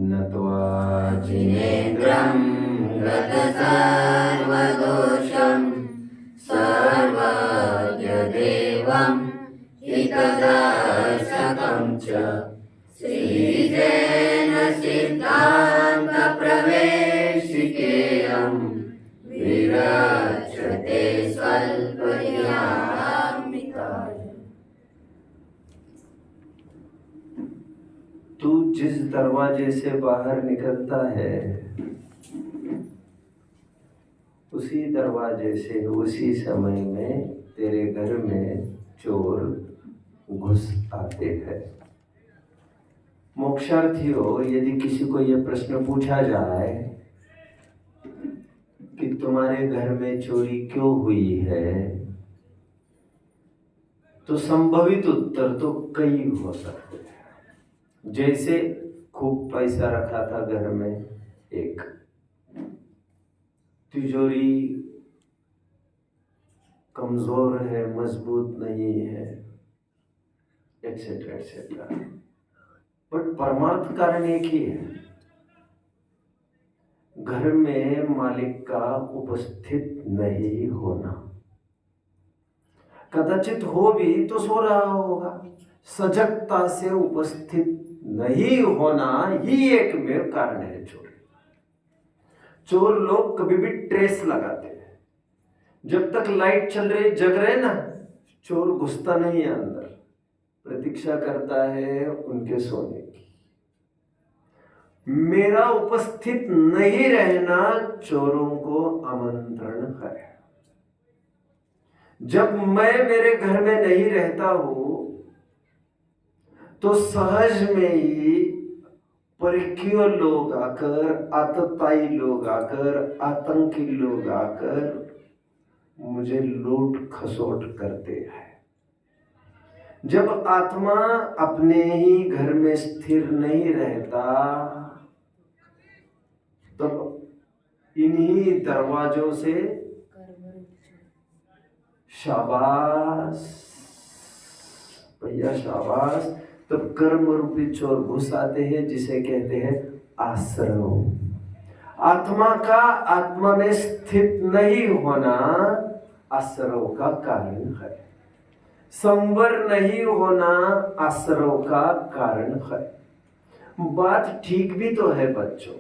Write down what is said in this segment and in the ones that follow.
नत्वा जिनेन्द्रं गतसर्वदोषं सर्वज्ञदेवं हितदर्शकं च श्रीजेन सिद्धान्तप्रवेशिकेयं विरच्यते स्वल्पज्ञानामृताय। तू जिस दरवाजे से बाहर निकलता है उसी दरवाजे से उसी समय में तेरे घर में चोर घुस आते हैं। मोक्षार्थियों, यदि किसी को यह प्रश्न पूछा जाए कि तुम्हारे घर में चोरी क्यों हुई है, तो संभवित उत्तर तो कई हो सकते हैं। जैसे खूब पैसा रखा था घर में, एक तिजोरी कमजोर है, मजबूत नहीं है, एक्सेट्रा एक्सेट्रा। बट परमार्थ कारण एक ही है, घर में मालिक का उपस्थित नहीं होना। कदाचित हो भी तो सो रहा होगा। सजगता से उपस्थित नहीं होना ही एकमेव कारण है चोर। चोर लोग कभी भी ट्रेस लगाते हैं। जब तक लाइट चल रही, जग रहे ना, चोर घुसता नहीं है अंदर, प्रतीक्षा करता है उनके सोने की। मेरा उपस्थित नहीं रहना चोरों को आमंत्रण है। जब मैं मेरे घर में नहीं रहता हूं तो सहज में ही परकीय लोग आकर, आतताई लोग आकर, आतंकी लोग आकर मुझे लूट खसोट करते हैं। जब आत्मा अपने ही घर में स्थिर नहीं रहता तब इन्हीं दरवाजों से शाबाश भैया शाबाश, तब कर्म रूपी चोर घुस आते हैं, जिसे कहते हैं आश्रव। आत्मा का आत्मा में स्थित नहीं होना आश्रव का कारण है। संवर नहीं होना आश्रव का कारण है। बात ठीक भी तो है बच्चों।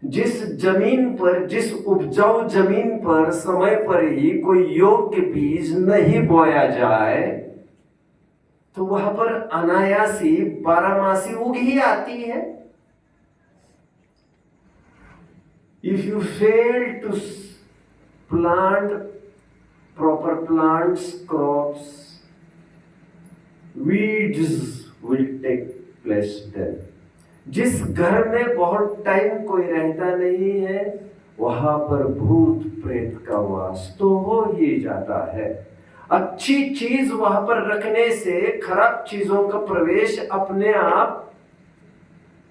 जिस जमीन पर, जिस उपजाऊ जमीन पर समय पर ही कोई योग के बीज नहीं बोया जाए तो वहां पर अनायासी बारहमासी उग ही आती है। If you fail to plant proper plants, crops, weeds will take place there. जिस घर में बहुत टाइम कोई रहता नहीं है वहां पर भूत प्रेत का वास तो हो ही जाता है। अच्छी चीज वहां पर रखने से खराब चीजों का प्रवेश अपने आप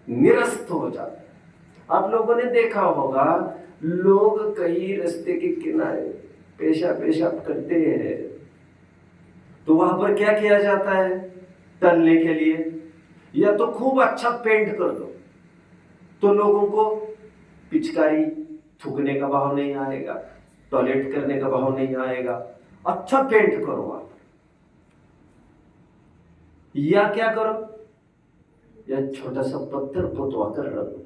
निरस्त हो जाता है। आप लोगों ने देखा होगा, लोग कहीं रास्ते के किनारे पेशाब करते हैं तो वहां पर क्या किया जाता है? टलने के लिए या तो खूब अच्छा पेंट कर दो तो लोगों को पिचकारी थूकने का भाव नहीं आएगा, टॉयलेट करने का भाव नहीं आएगा। अच्छा पेंट करो आप, या क्या करो, या छोटा सा पत्थर पुतवा कर रख दो।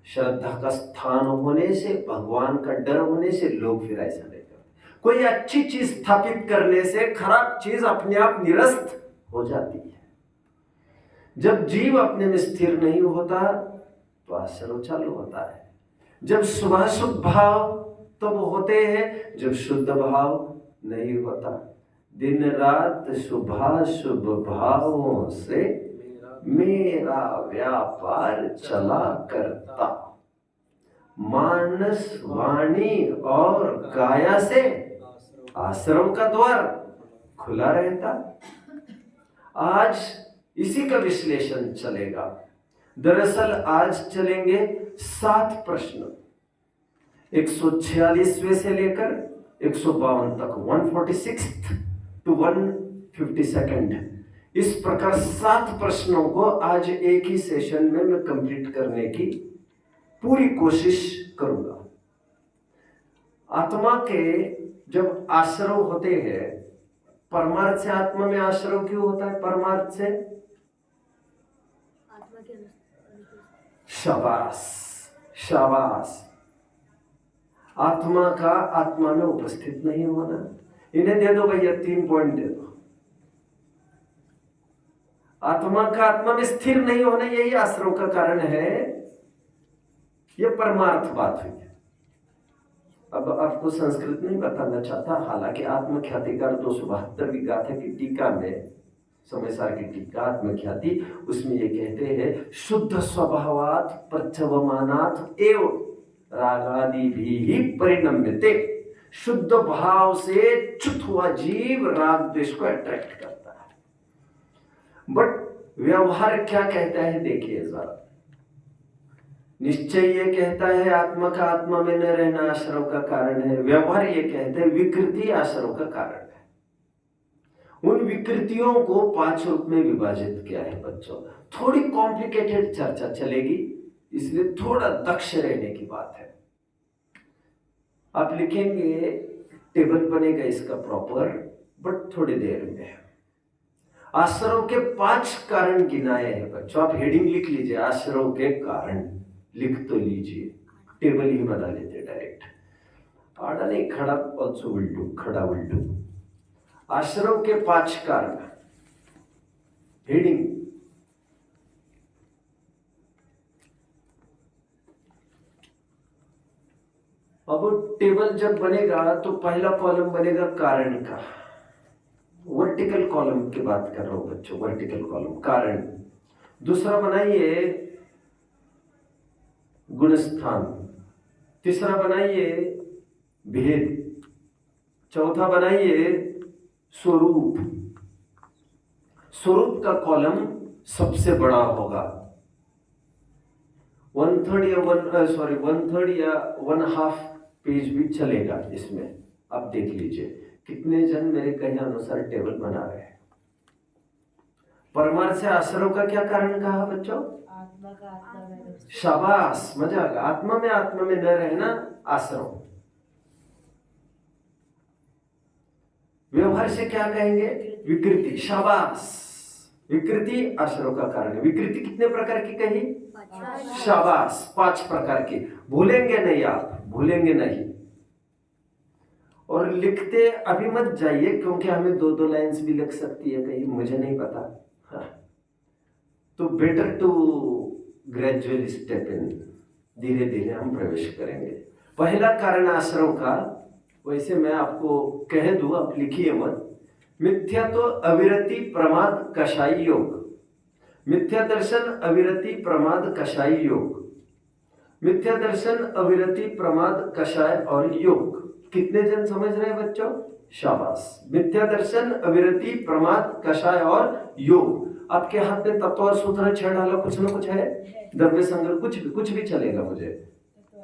श्रद्धा का स्थान होने से, भगवान का डर होने से लोग फिर ऐसा नहीं करते। कोई अच्छी चीज स्थापित करने से खराब चीज अपने आप निरस्त हो जाती है। जब जीव अपने में स्थिर नहीं होता तो आश्रव चालू होता है। जब शुभाशुभ भाव तब होते हैं जब शुद्ध भाव नहीं होता। दिन रात शुभाशुभ भावों से मेरा व्यापार चला करता, मानस वाणी और काया से आश्रम का द्वार खुला रहता। आज इसी का विश्लेषण चलेगा। दरअसल आज चलेंगे 7 प्रश्न, 146वें से लेकर 152 तक, 146 to 152 इस प्रकार 7 प्रश्नों को आज एक ही सेशन में मैं कंप्लीट करने की पूरी कोशिश करूंगा। आत्मा के जब आश्रव होते हैं, परमार्थ से आत्मा में आश्रव क्यों होता है? परमार्थ से आत्मा के शाबाश शाबाश, आत्मा का आत्मा में उपस्थित नहीं होना। इन्हें दे दो भैया, 3 पॉइंट दे दो। आत्मा का आत्मा में स्थिर नहीं होना, यही आश्रव का कारण है। यह परमार्थ बात हुई। अब आपको संस्कृत नहीं बताना चाहता, हालांकि आत्मख्यातिकार 272वीं गाथा की टीका में, समयसार की टीका आत्मख्याति, उसमें ये कहते हैं शुद्ध स्वभावात् प्रच्छवमानात् एव रागादि भी परिणम्यते। शुद्ध भाव से च्युत हुआ जीव राग द्वेष को अट्रैक्ट करता है। बट व्यवहार क्या कहता है देखिए जरा। निश्चय ये कहता है आत्मा का आत्मा में न रहना आश्रव का कारण है। व्यवहार ये कहते हैं विकृति आश्रव का कारण है। उन विकृतियों को 5 रूप में विभाजित किया है बच्चों। थोड़ी कॉम्प्लिकेटेड चर्चा चलेगी, इसलिए थोड़ा दक्ष रहने की बात है। आप लिखेंगे, टेबल बनेगा इसका प्रॉपर, बट थोड़ी देर में। आश्रव के 5 कारण गिनाए हैं बच्चों। आप हेडिंग लिख लीजिए, आश्रव के कारण लिख तो लीजिए, टेबल ही बना लेते डायरेक्ट। आड़ा नहीं, खड़ा ऑल्सो विल डू, खड़ा विल डू। आश्रव के 5 कारण, हेडिंग। अब टेबल जब बनेगा तो पहला कॉलम बनेगा कारण का। वर्टिकल कॉलम की बात कर रहा हूं बच्चों, वर्टिकल कॉलम कारण। दूसरा बनाइए गुणस्थान, तीसरा बनाइए भेद, चौथा बनाइए स्वरूप। स्वरूप का कॉलम सबसे बड़ा होगा, 1/3 या 1/2 पेज भी चलेगा इसमें। आप देख लीजिए कितने जन मेरे कहने अनुसार टेबल बना रहे हैं। परमार्थ से आश्रव का क्या कारण कहा बच्चों? आत्मा का आत्मा में। शाबाश, मजा आ गया। आत्मा में न रहना आश्रव। व्यवहार से क्या कहेंगे? विकृति। शाबाश, विकृति आश्रव का कारण है। विकृति कितने प्रकार की कही? शाबाश, 5 प्रकार की। भूलेंगे नहीं आप, भूलेंगे नहीं। और लिखते अभी मत जाइए, क्योंकि हमें 2-2 लाइन्स भी लग सकती है कहीं, मुझे नहीं पता। हाँ। तो better to gradual step in, धीरे धीरे हम प्रवेश करेंगे। पहला कारण आश्रव का, वैसे मैं आपको कह दूं, आप लिखिए मत। मिथ्या तो अविरति प्रमाद कषाई योग। मिथ्या दर्शन अविरति प्रमाद कषाई योग। मिथ्या दर्शन अविरति प्रमाद कषाय और योग। कितने जन समझ रहे हैं बच्चों? शाबाश। मिथ्या दर्शन अविरति प्रमाद कषाय और योग। आपके हाथ में तत्व और सूत्र 6 डाला, कुछ ना कुछ है, द्रव्य संग्रह, कुछ भी चलेगा मुझे।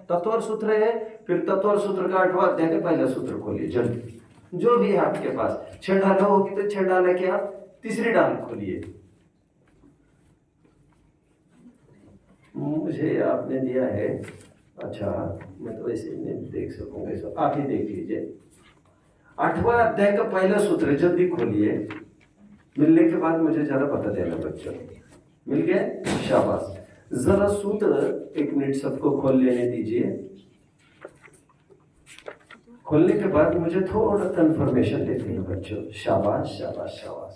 तत्व और सूत्र है, फिर तत्व और सूत्र का 8वां अध्याय का पहला सूत्र खोलिए जल्दी, जो भी है आपके पास। 6 डाला होगी तो 6 डाला के आप तीसरी डाल खोलिए। मुझे आपने दिया है, अच्छा मैं तो वैसे नहीं देख सकूंगा, इसको आप ही देख लीजिए। 8वां अध्याय का पहला सूत्र जल्दी खोलिए। मिलने के बाद मुझे जरा बता देना बच्चों। मिल गया? शाबाश। जरा सूत्र 1 मिनट सबको खोल लेने दीजिए। खोलने के बाद मुझे थोड़ा कंफर्मेशन लेते हैं बच्चों। शाबाश शाबाश शाबाश।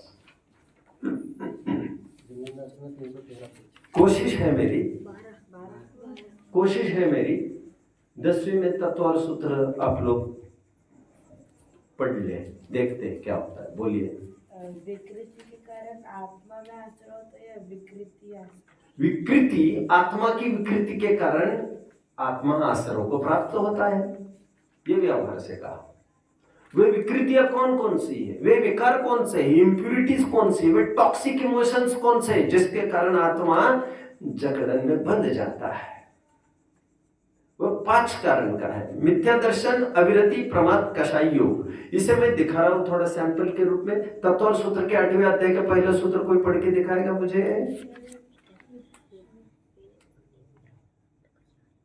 कोशिश है मेरी 10वीं में तत्व और सूत्र आप लोग पढ़ ले, देखते हैं क्या होता है। बोलिए। विकृति के कारण आत्मा में आश्रय होता है या विकृति? विकृति, आत्मा की विकृति के कारण आत्मा आश्रय को प्राप्त होता है। ये व्यवहार से कहा। वे विकृतियां कौन कौन सी है, वे विकार कौन से है, इंप्यूरिटीज कौन सी है, वे टॉक्सिक इमोशंस कौन से है, जिसके कारण आत्मा जकड़न में बंध जाता है। वो 5 कारण का है। मिथ्या दर्शन, अविरति, प्रमाद, कषाय योग। इसे मैं दिखा रहा हूं थोड़ा सैंपल के रूप में। तत्व और सूत्र के 8वें अध्याय का पहला सूत्र कोई पढ़ के दिखाएगा मुझे?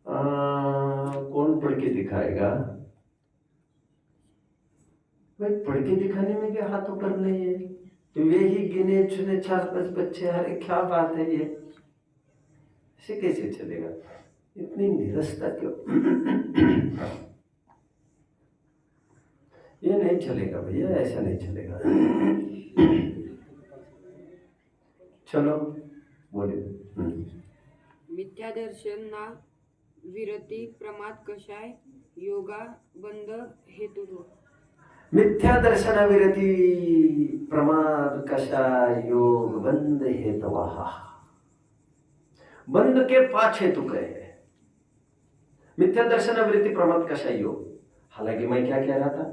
कौन पढ़ के दिखाएगा भाई? पढ़ के दिखाने में भी हाथ ऊपर नहीं है, तो वे ही गिने चुने 4-5 बच्चे। अरे क्या बात है ये, ऐसे कैसे चलेगा? इतनी निरस्ता क्यों? ये नहीं चलेगा भैया, ऐसा नहीं चलेगा। चलो बोलिए। मिथ्या दर्शन ना विरती, प्रमाद, कषाय, योगा, बंद, हेतुत्व। मिथ्या दर्शन, विरति, प्रमाद, कषाय, योग, बंद, हेतवः। बंद के 5 हेतु कहे। मिथ्या दर्शन, विरति, प्रमाद, कषाय, योग। हालांकि मैं क्या कह रहा था?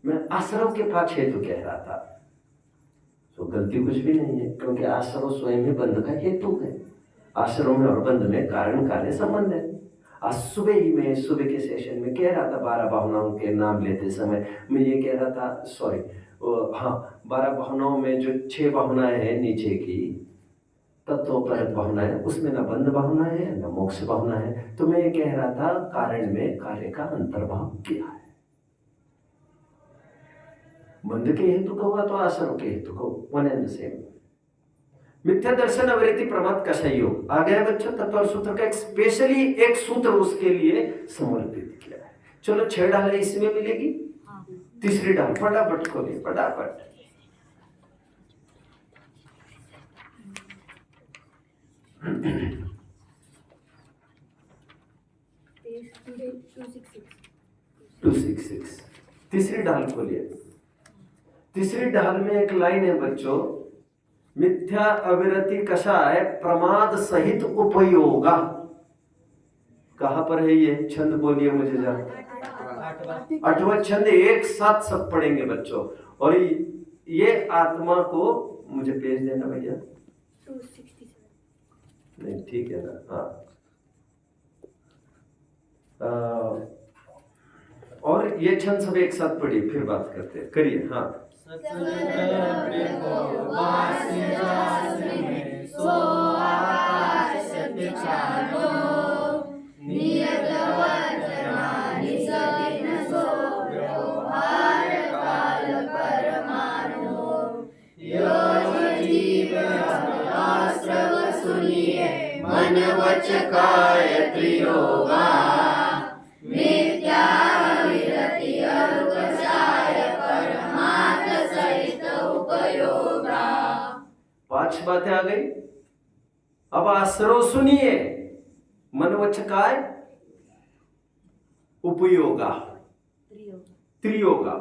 मैं आश्रव के 5 हेतु कह रहा था। तो गलती कुछ भी नहीं है, क्योंकि आश्रव स्वयं ही बंध का हेतु है। आश्रव में और बंध में कारण कार्य संबंध है। आज सुबह ही मैं सुबह के सेशन में कह रहा था 12 भावनाओं के नाम लेते समय मैं ये कह रहा था, सॉरी, हाँ, 12 भावनाओं में जो 6 भावनाएं हैं नीचे की तत्वपरक भावना है, उसमें ना बंध भावना है ना मोक्ष भावना है। तो मैं ये कह रहा था कारण में कार्य का अंतर्भाव क्या है। बंध के हेतु को हुआ तो आश्रव के हेतु को, वन एंड सेम। मिथ्या दर्शन, अविरति, प्रमाद, कषाय, योग। आ गया बच्चों? तत्व और सूत्र का एक स्पेशली एक सूत्र उसके लिए समर्पित किया है। चलो 6 डाल इसमें मिलेगी। तीसरी डाल फटाफट खोलिए, फटाफट। Two six six. तीसरी डाल खोलिए। तीसरी डाल में एक लाइन है बच्चों, मिथ्या, अविरति, कषाय, प्रमाद सहित उपयोगा। कहां पर है ये छंद? बोलिए मुझे जरा। 8वां छंद एक साथ सब पढ़ेंगे बच्चों। और ये आत्मा को मुझे पेज देना भैया। नहीं ठीक है ना? हाँ। और ये छंद सब एक साथ पढ़िए, फिर बात करते हैं। करिए। हाँ। मन वच काय त्रियोगा, मिथ्या विरति और कषाय, परमार्थ सहित उपयोगा। 5 बातें आ गई। अब आश्रव सुनिए। मन वच काय, उपयोगा, त्रियोगा।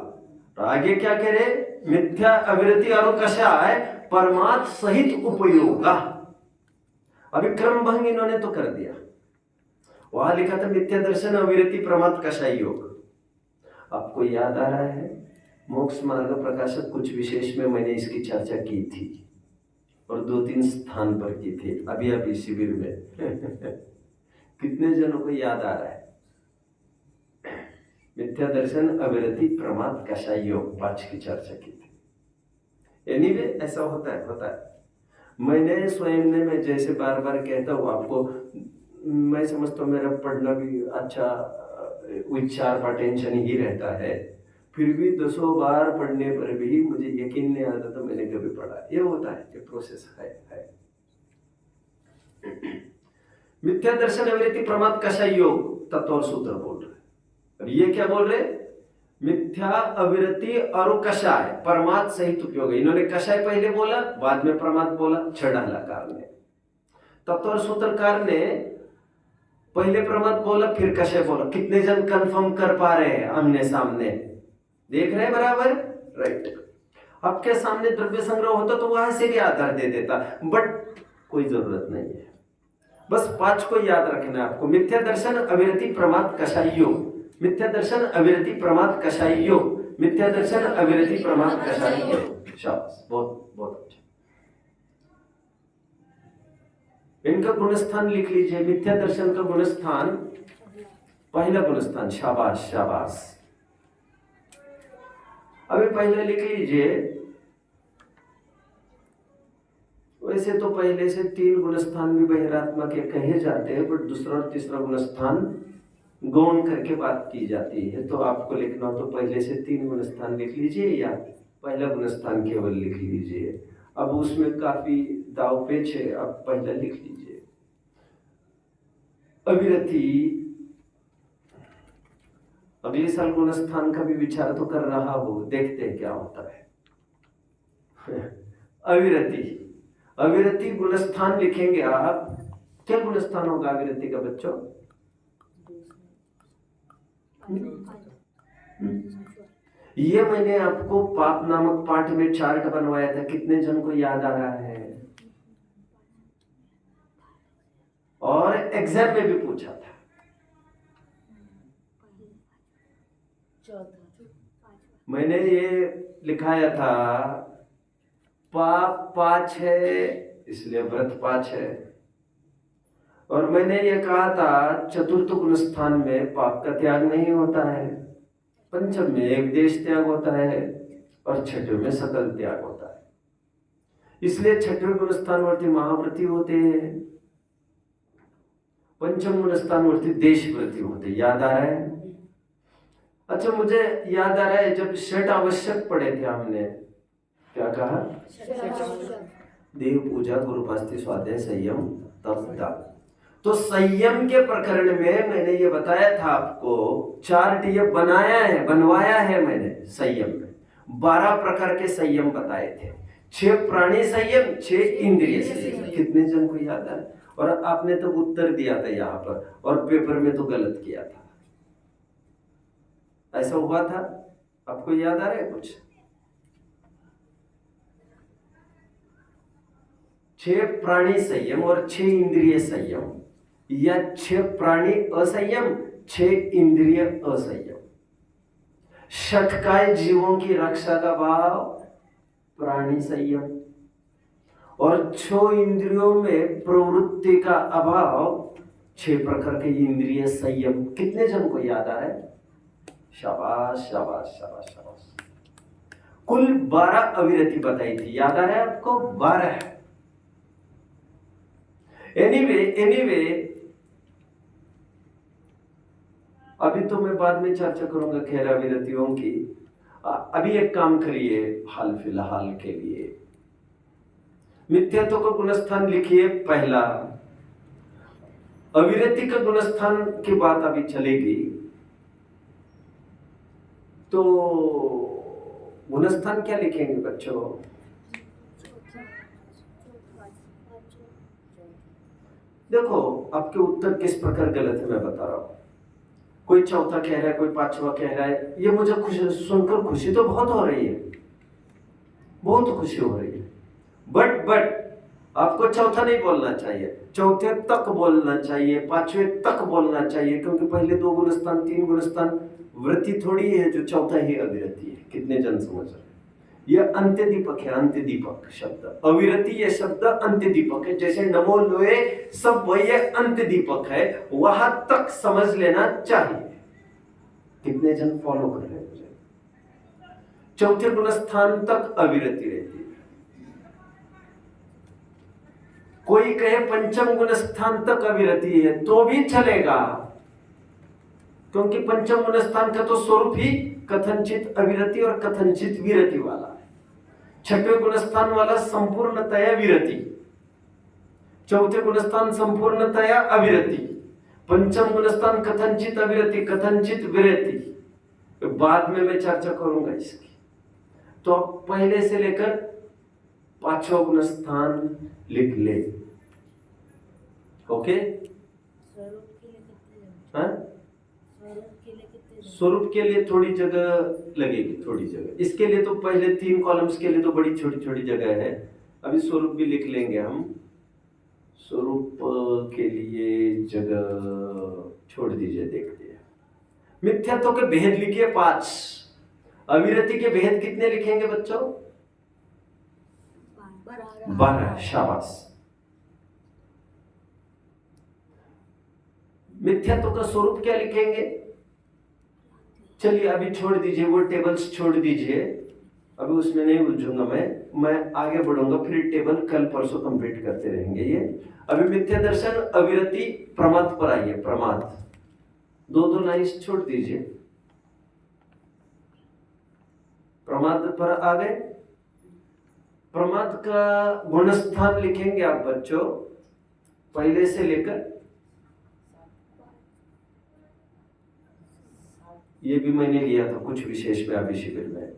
तो आगे क्या कह रहे? मिथ्या, अविरति और कषाय, परमार्थ सहित उपयोगा। अभी क्रम भंग इन्होंने तो कर दिया। वहां लिखा था मिथ्या दर्शन, अविरति, प्रमाद, कषाय, योग। आपको याद आ रहा है मोक्ष मार्ग प्रकाशक कुछ विशेष में मैंने इसकी चर्चा की थी और 2-3 स्थान पर की थी अभी शिविर में। कितने जनों को याद आ रहा है? मिथ्या दर्शन, अविरति, प्रमाद, कषाय, योग 5 की चर्चा की थी। एनीवे ऐसा होता है। मैंने स्वयं ने, मैं जैसे बार बार कहता हूँ आपको, मैं समझता हूँ मेरा पढ़ना भी अच्छा उच्चार का टेंशन ही रहता है, फिर भी 10 बार पढ़ने पर भी मुझे यकीन नहीं आता तो मैंने कभी पढ़ा। ये होता है, ये प्रोसेस है। मिथ्या दर्शन, अविरति, प्रमाद, कषाय, योग तत्व और सूत्र बोल रहे। अब ये क्या बोल रहे? मिथ्या, अविरति और कषाय, परमाद सहित उपयोग। इन्होंने कषाय पहले बोला, बाद में प्रमाद बोला। 6 डाला कार ने। तत्व और सूत्रकार ने पहले प्रमाद बोला, फिर कषाय बोला। कितने जन कंफर्म कर पा रहे हैं? आमने सामने देख रहे हैं बराबर? राइट। आपके सामने द्रव्य संग्रह होता तो वहां से भी आधार दे देता, बट कोई जरूरत नहीं है। बस 5 को याद रखना है आपको। मिथ्या दर्शन, अविरति, प्रमाद, कषाय, योग। मिथ्या दर्शन, अविरति, प्रमाद, कषाय, योग। मिथ्या दर्शन, अविरति, प्रमाद, कषाय, योग। शाबाश, बहुत बहुत अच्छा। इनका गुणस्थान लिख लीजिए। मिथ्या दर्शन का गुणस्थान पहला गुणस्थान, शाबाश शाबाश। अभी पहले लिख लीजिए। वैसे तो पहले से 3 गुणस्थान भी बहिरात्मा के कहे जाते हैं, बट दूसरा और तीसरा गुणस्थान गौण करके बात की जाती है। तो आपको लिखना हो तो पहले से 3 गुणस्थान लिख लीजिए या पहला गुणस्थान केवल लिख लीजिए। अब उसमें काफी दाव पेच है, अब पहला लिख लीजिए। अविरति, अगले साल गुणस्थान का भी विचार तो कर रहा हो, देखते हैं क्या होता है। अविरति, अविरति गुणस्थान लिखेंगे आप। क्या गुणस्थान होगा अविरति का बच्चों? ये मैंने आपको पाप नामक पाठ में चार्ट बनवाया था, कितने जन को याद आ रहा है? और एग्जाम में भी पूछा था। मैंने ये लिखाया था, पाप 5 है इसलिए व्रत 5 है। और मैंने ये कहा था चतुर्थ गुणस्थान में पाप का त्याग नहीं होता है, पंचम में एक देश त्याग होता है और छठवें में सकल त्याग होता है। इसलिए छठवें गुणस्थानवर्ती महाव्रती होते हैं, पंचम गुणस्थानवर्ती देशव्रती होते हैं। याद आ रहा है? अच्छा, मुझे याद आ रहा है जब षट आवश्यक पढ़े थे हमने, क्या कहा? देव पूजा, गुरुपास्ति, स्वाध्याय, संयम, तप। तो संयम के प्रकरण में मैंने ये बताया था आपको, चार्ट ये बनवाया है मैंने। संयम में 12 प्रकार के संयम बताए थे। 6 प्राणी संयम, 6 इंद्रिय संयम। कितने जन को याद है? और आपने तो उत्तर दिया था यहाँ पर, और पेपर में तो गलत किया था। ऐसा हुआ था? आपको याद आ रहा है कुछ? 6 प्राणी संयम और 6 इंद्रिय संयम, या 6 प्राणी असंयम, 6 इंद्रिय असंयम। षटकाय जीवों की रक्षा का भाव प्राणी संयम, और 6 इंद्रियों में प्रवृत्ति का अभाव 6 प्रकार के इंद्रिय संयम। कितने जन को याद आ रहा है? शाबाश शाबाश शाबाश शाबाश। कुल 12 अविरति बताई थी, याद आ रहा है आपको? 12। एनीवे अभी तो मैं बाद में चर्चा करूंगा खैर अविरतियों की। अभी एक काम करिए हाल फिलहाल के लिए, मिथ्यात्व का गुणस्थान लिखिए पहला। अविरति का गुणस्थान की बात अभी चलेगी, तो गुणस्थान क्या लिखेंगे बच्चों? देखो आपके उत्तर किस प्रकार गलत है मैं बता रहा हूं। कोई चौथा कह रहा है, कोई 5वां कह रहा है। ये मुझे सुनकर खुशी तो बहुत हो रही है, बहुत खुशी हो रही है। बट आपको चौथा नहीं बोलना चाहिए, चौथे तक बोलना चाहिए, 5वें तक बोलना चाहिए, क्योंकि पहले 2 गुणस्थान 3 गुणस्थान वृत्ति थोड़ी है जो चौथा ही अविरति है। कितने जन समझ रहे? यह अंत्य दीपक है, अंत्य दीपक शब्द। अविरति ये शब्द अंत्य दीपक है, जैसे नमो लोए सब वही अंत्य दीपक है, वहां तक समझ लेना चाहिए। कितने जन फॉलो कर रहे हैं मुझे? चौथे गुणस्थान तक अविरति रहती है। कोई कहे पंचम गुणस्थान तक अविरति है तो भी चलेगा, क्योंकि पंचम गुणस्थान का तो स्वरूप ही कथनचित अविरति और कथनचित विरति वाला है। छठवें गुणस्थान वाला संपूर्णतया विरति, चौथे गुणस्थान संपूर्णतया अविरति, पंचम गुणस्थान कथनचित अविरति, कथनचित विरति। बाद में मैं चर्चा करूंगा इसकी। तो पहले से लेकर 5वां गुणस्थान लिख ले। ओके? स्वरूप के लिए थोड़ी जगह लगेगी, थोड़ी जगह। इसके लिए तो पहले 3 कॉलम्स के लिए तो बड़ी छोटी छोटी जगह है। अभी स्वरूप भी लिख लेंगे हम। स्वरूप के लिए जगह छोड़ दीजिए, देखते हैं। मिथ्यात्व के भेद लिखिए 5। अविरति के भेद कितने लिखेंगे बच्चों? 12। शाबाश। मिथ्यात्व का स्वरूप क्या लिखेंगे? चलिए अभी छोड़ दीजिए, वो टेबल्स छोड़ दीजिए, अभी उसमें नहीं उलझूंगा मैं आगे बढ़ूंगा, फिर टेबल कल परसों कंप्लीट करते रहेंगे ये। अभी मिथ्या दर्शन अविरति प्रमाद पर आइए। प्रमाद, दो लाइन छोड़ दीजिए, प्रमाद पर आ गए। प्रमाद का गुणस्थान लिखेंगे आप बच्चों, पहले से लेकर, ये भी मैंने लिया था कुछ विशेष में अभी शिविर में,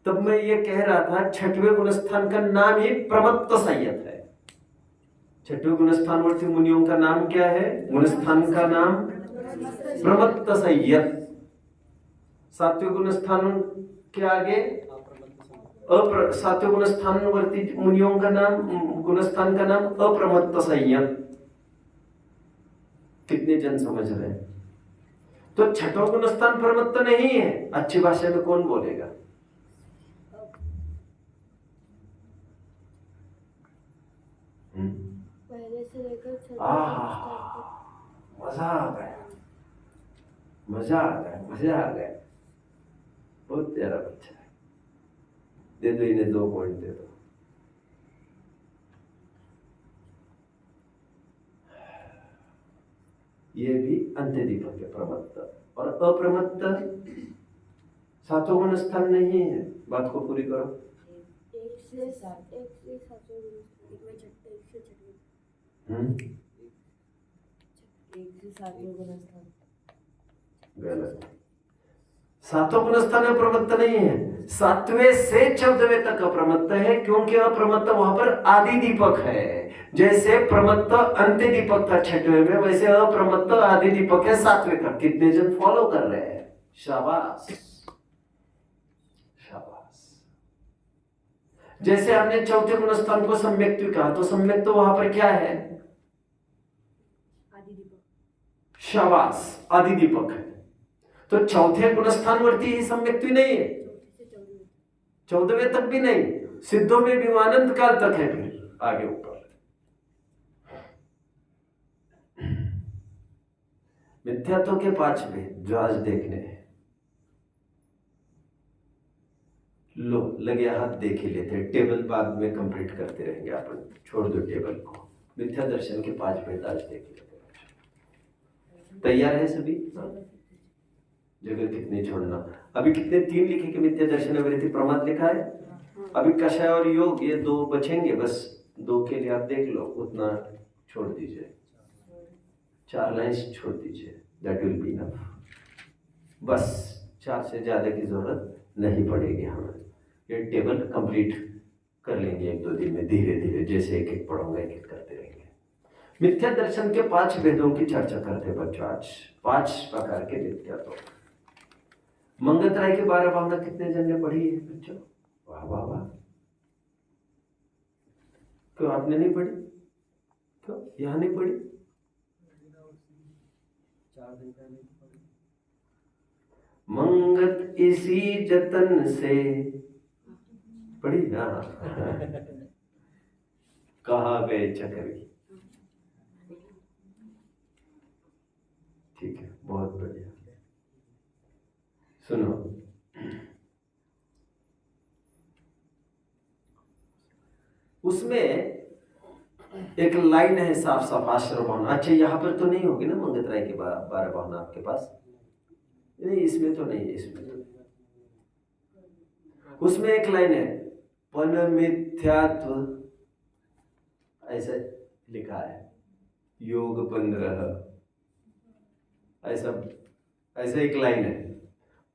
तब मैं ये कह रहा था छठवें गुणस्थान का नाम ही प्रमत्त संयत है। छठवें गुणस्थान वर्ती मुनियों का नाम क्या है? गुणस्थान का नाम प्रमत्त संयत। सातवें गुणस्थान के आगे सातवें गुणस्थान वर्ती मुनियों का नाम, गुणस्थान का नाम अप्रमत्त संयत। कितने जन समझ रहे हैं? तो छठवां गुणस्थान प्रमत्त नहीं है, अच्छी भाषा में कौन बोलेगा? पहले से लेकर मजा आ गया, मजा आ गया, मजा आ गया। बहुत प्यारा बच्चा है, दे दो इन्हें 2 पॉइंट दे दो। ये भी अंत्य दीपक है, प्रमत्त और अप्रमत्त सातों गुण स्थान नहीं है। बात को पूरी करो। 1 से 7 गलत। सातों गुण स्थान अप्रमत्त नहीं है, 7वें से 14वें तक अप्रमत्त है, क्योंकि अप्रमत्त वहां पर आदि दीपक है। जैसे प्रमत्त अंत्य दीपक था 6वें में, वैसे अप्रमत्त आदि दीपक है 7वें का। कितने जन फॉलो कर रहे हैं? शाबाश शाबाश। जैसे हमने चौथे गुणस्थान को सम्यक्त्व कहा, तो सम्यक्त्व वहां पर क्या है? शाबाश, आदि दीपक है। तो चौथे गुणस्थान वर्ती ही सम्यक्त्व नहीं है, 14वें तक भी नहीं, सिद्धों में भी अनंत काल तक है। फिर आगे ऊपर मिथ्यात्व के 5 भेद जो आज देखने हैं। लो लगे हाथ देख ही लेते हैं, टेबल बाद में कंप्लीट करते रहेंगे अपन, छोड़ दो टेबल को। मिथ्या दर्शन के 5 भेद आज देख लेते हैं। तैयार है सभी? जगह कितने छोड़ना, अभी कितने 3 लिखे कि मिथ्या दर्शन अविरति प्रमाद लिखा है। अभी कषाय और योग ये 2 बचेंगे, बस 2 के लिए आप देख लो, उतना छोड़ दीजिए, 4 लाइन्स छोड़ दीजिए, दैट विल बी इनफ। बस 4 से ज्यादा की जरूरत नहीं पड़ेगी हमें। ये टेबल कंप्लीट कर लेंगे 1-2 दिन में, धीरे धीरे, जैसे एक एक पढ़ूंगा एक एक करते रहेंगे। मिथ्या दर्शन के 5 भेदों की चर्चा करते बच्चों आज, 5 प्रकार के मिथ्यात्व। मंगत राय के 12 भावना कितने जन ने पढ़ी है बच्चों? वाह वाह वाह। क्यों आपने नहीं पढ़ी? क्यों यहाँ नहीं पढ़ी? 4 दिन पहले मंगत इसी जतन से पढ़ी ना। कहा गए चक्री। ठीक है, बहुत बढ़िया। सुनो, उसमें एक लाइन है साफ साफ आश्रम भावना। अच्छा यहाँ पर तो नहीं होगी ना मंगत राय की 12 भावना आपके पास? नहीं, इसमें तो नहीं है, इसमें तो। उसमें एक लाइन है, पन मिथ्यात्व, ऐसा लिखा है, योग 15, ऐसा ऐसा एक लाइन है।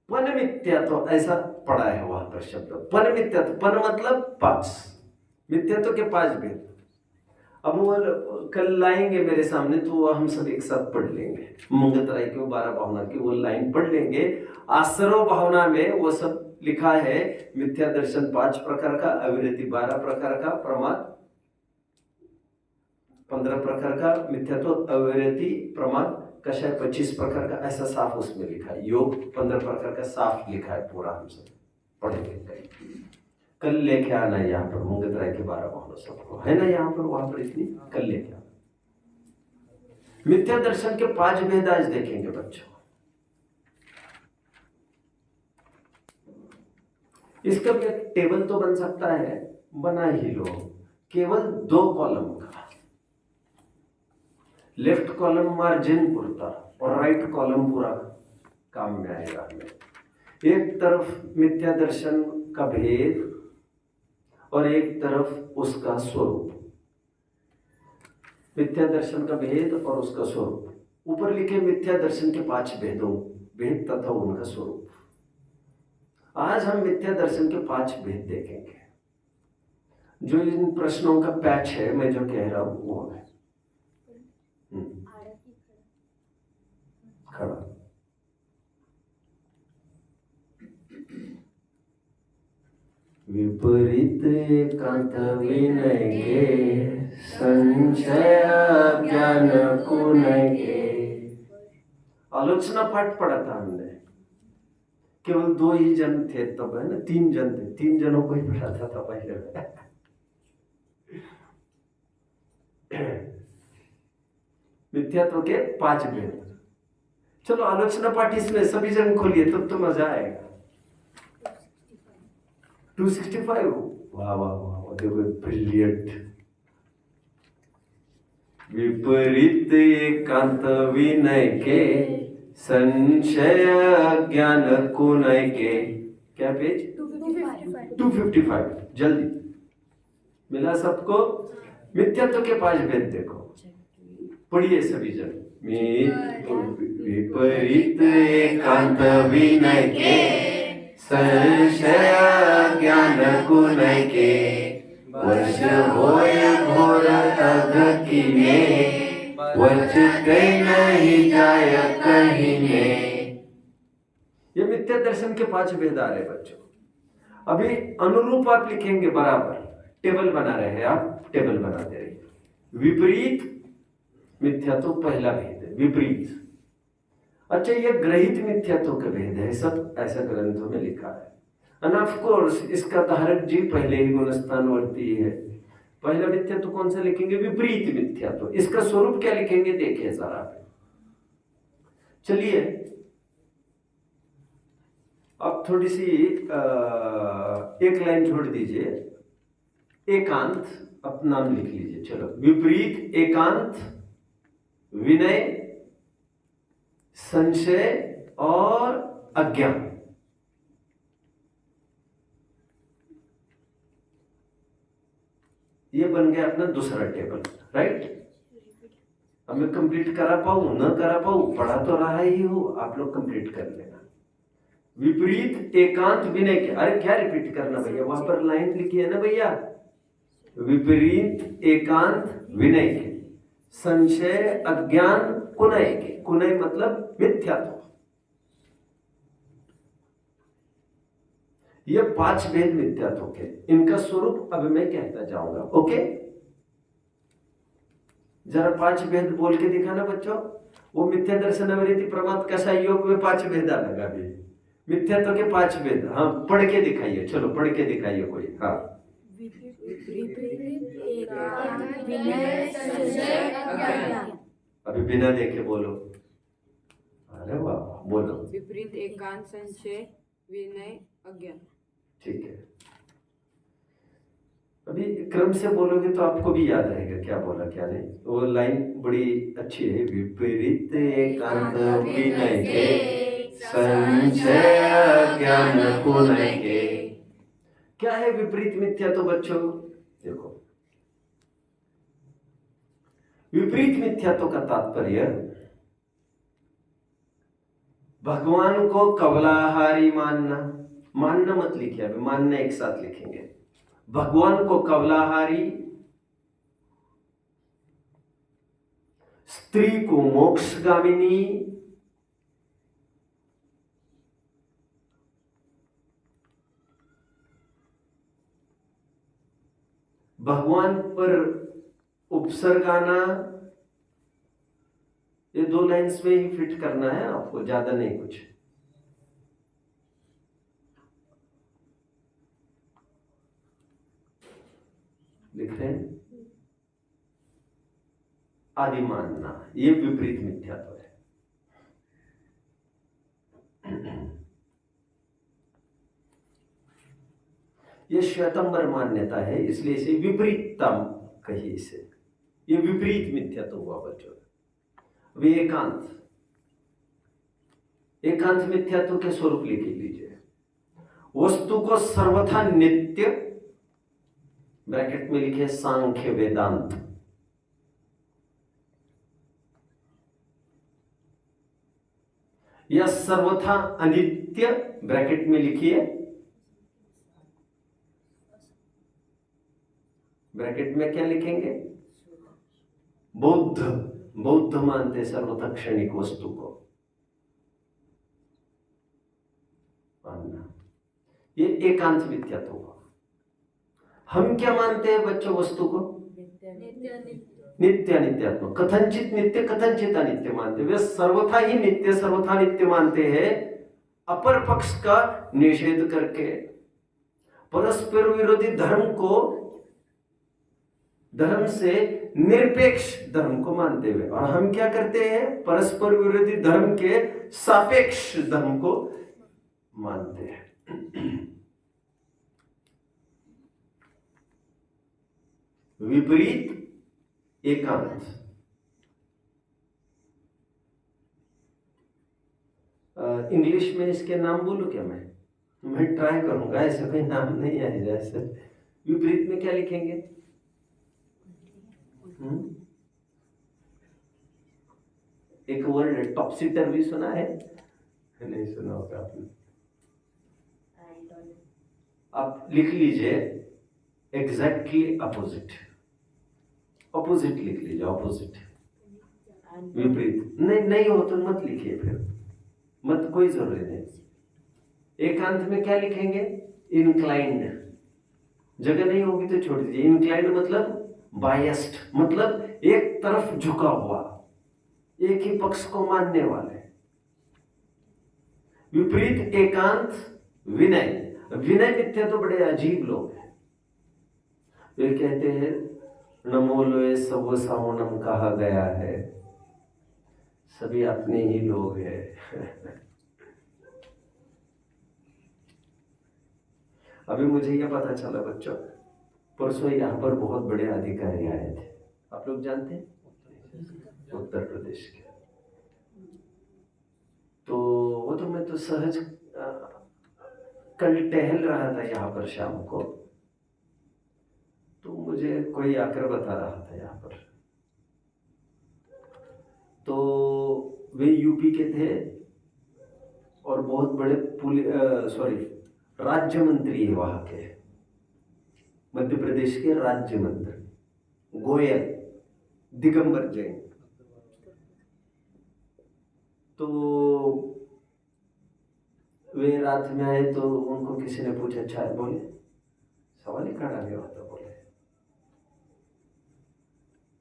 पन मिथ्यात्व ऐसा पढ़ा है वहां पर शब्द, पन मिथ्यात्व। पन मतलब 5, मिथ्यात्व के 5 भेद। अब वो कल लाएंगे मेरे सामने, तो वो हम सब एक साथ पढ़ लेंगे। मंगत राय की 12 भावना की वो लाइन पढ़ लेंगे। आश्रव भावना में वो सब लिखा है, मिथ्या दर्शन 5 प्रकार का, अविरति 12 प्रकार का, प्रमाद 15 प्रकार का, मिथ्यात्व अविरति प्रमाद कषाय 25 प्रकार का, ऐसा साफ उसमें लिखा है। योग 15 प्रकार का साफ लिखा है पूरा, हम सब पढ़ेंगे। कल लेके आना यहाँ पर मंगत राय के 12 भावना सबको है ना, यहाँ पर वहां पर इतनी कल लेके आना। मिथ्या दर्शन के 5 भेद आज देखेंगे बच्चों। इसका भी एक टेबल तो बन सकता है, बना ही लो, केवल 2 कॉलम का। लेफ्ट कॉलम मार्जिन पुरता और राइट कॉलम पूरा काम में आएगा हमें। एक तरफ मिथ्या दर्शन का भेद और एक तरफ उसका स्वरूप। मिथ्या दर्शन का भेद और उसका स्वरूप। ऊपर लिखे मिथ्या दर्शन के 5 भेद तथा उनका स्वरूप। आज हम मिथ्या दर्शन के 5 भेद देखेंगे। जो इन प्रश्नों का पैच है, मैं जो कह रहा हूं वो है। खड़ा। विपरीत एकांत विनय के, संशय ज्ञान कुनय के। आलोचना पाठ पढ़ा था हमने। केवल 2 ही जन थे तब, है ना, 3 जन थे, 3 जनों को ही पढ़ाता था पहले। मिथ्यात्व के 5 भेद। चलो आलोचना पाठ इसमें सभी जन खोलिए, तब तो मजा आएगा। 265। वाह वाह वाह, देखो ब्रिलियंट। विपरीत एकांत विनय के, संशय ज्ञान कुनय के। क्या पेज? 255। जल्दी मिला सबको? मिथ्यात्व के 5 भेद देखो, पढ़िए सभी जन। विपरीत एकांत विनय के, संशय ज्ञान कुनय के। वश होय घोर अघ कीने, वचते नहीं जाय कहीने। ये मिथ्या दर्शन के 5 भेद आ रहे बच्चों। अभी अनुरूप आप लिखेंगे बराबर। टेबल बना रहे हैं आप, टेबल बनाते रहिए। विपरीत मिथ्यात्व पहला भेद है, विपरीत। अच्छा, ये ग्रहित मिथ्यात्व का भेद है, सब ऐसा ग्रंथों में लिखा है। एंड ऑफ कोर्स इसका धारक जी पहले ही गुणस्थानवर्ती है। पहला मिथ्यात्व कौन सा लिखेंगे? विपरीत मिथ्यात्व। इसका स्वरूप क्या लिखेंगे देखिए जरा। चलिए अब थोड़ी सी एक लाइन छोड़ दीजिए। एकांत, अपना नाम लिख लीजिए। चलो, विपरीत एकांत विनय, संशय और अज्ञान। ये बन गया अपना दूसरा टेबल, राइट। अब मैं कंप्लीट करा पाऊं न करा पाऊं, पढ़ा तो रहा ही हूं, आप लोग कंप्लीट कर लेना। विपरीत एकांत विनय के, अरे क्या रिपीट करना भैया, वहां पर लाइन लिखी है ना भैया। विपरीत एकांत विनय के, संशय अज्ञान कुनय के। कुनय मतलब मिथ्यात्व। ये 5 भेद मिथ्यात्व के, इनका स्वरूप अब मैं कहता जाऊंगा। ओके, जरा 5 भेद बोल के दिखाना बच्चों। वो मिथ्या दर्शन अवृत्ति प्रमाद कषाय योग में 5 भेद अलग भी। मिथ्यात्व के 5 भेद, हाँ पढ़ के दिखाइए। चलो पढ़ के दिखाइए कोई। हाँ, अभी बिना देखे बोलो। अरे वाह, बोलो। विपरीत एकांत संशय विनय अज्ञान। ठीक है, अभी क्रम से बोलोगे तो आपको भी याद रहेगा क्या बोला क्या नहीं। वो लाइन बड़ी अच्छी है। विपरीत एकांत विनय के, संशय ज्ञान कुनय के। क्या है विपरीत मिथ्या? तो बच्चों देखो, विपरीत मिथ्यात्व का तात्पर्य भगवान को कवलाहारी मानना। मानना मत लिखिए, अभी मानना एक साथ लिखेंगे। भगवान को कवलाहारी, स्त्री को मोक्षगामिनी, भगवान पर उपसर्गाना। ये 2 लाइन्स में ही फिट करना है आपको, ज्यादा नहीं कुछ। लिख रहे हैं? आदि मानना, ये विपरीत मिथ्यात्व है। ये श्वेतंबर मान्यता है, इसलिए इसे विपरीतता कही। इसे ये विपरीत मिथ्यात्व हुआ बच्चों। वे एकांत मिथ्यात्व के स्वरूप लिख लीजिए। वस्तु को सर्वथा नित्य, ब्रैकेट में लिखे सांख्य वेदांत, या सर्वथा अनित्य, ब्रैकेट में लिखिए, ब्रैकेट में क्या लिखेंगे? बौद्ध मानते सर्वथा क्षणिक वस्तु को मानना, ये एकांत मिथ्यात्व हुआ। हम क्या मानते हैं बच्चों वस्तु को? नित्य अनित्यात्मक, कथनचित नित्य कथनचित अनित्य मानते। वे सर्वथा ही नित्य सर्वथा नित्य मानते हैं, अपर पक्ष का निषेध करके परस्पर विरोधी धर्म को धर्म से निरपेक्ष धर्म को मानते हुए। और हम क्या करते हैं? परस्पर विरोधी धर्म के सापेक्ष धर्म को मानते हैं। विपरीत एकांत। इंग्लिश में इसके नाम बोलूं क्या? मैं ट्राई करूंगा, ऐसे कोई नाम नहीं आएगा ऐसे। विपरीत में क्या लिखेंगे? एक वर्ड है टॉपसीटर, भी सुना है? नहीं सुना होगा आपने। आप लिख लीजिए एग्जैक्टली अपोजिट, ऑपोजिट लिख लीजिए, ऑपोजिट, विपरीत। नहीं हो तो मत लिखिए, फिर मत, कोई जरूरी नहीं। एकांत में क्या लिखेंगे? इंक्लाइंड। जगह नहीं होगी तो छोड़ दीजिए। इंक्लाइंड मतलब बायस्ड, मतलब एक तरफ झुका हुआ, एक ही पक्ष को मानने वाले। विपरीत एकांत विनय। विनय मिथ्या तो बड़े अजीब लोग हैं। वे कहते हैं नमो लोए सब सामोनम कहा गया है, सभी अपने ही लोग हैं। अभी मुझे यह पता चला बच्चों, परसों यहाँ पर बहुत बड़े अधिकारी आए थे, आप लोग जानते हैं, उत्तर प्रदेश के। तो वो तो मैं तो सहज कल टहल रहा था यहाँ पर शाम को, तो मुझे कोई आकर बता रहा था यहाँ पर, तो वे यूपी के थे और बहुत बड़े राज्य मंत्री है वहाँ के, मध्य प्रदेश के राज्य मंत्री गोयल, दिगंबर जैन। तो वे रात में आए तो उनको किसी ने पूछा चाय, बोले सवाल ही खड़ा नहीं होता, बोले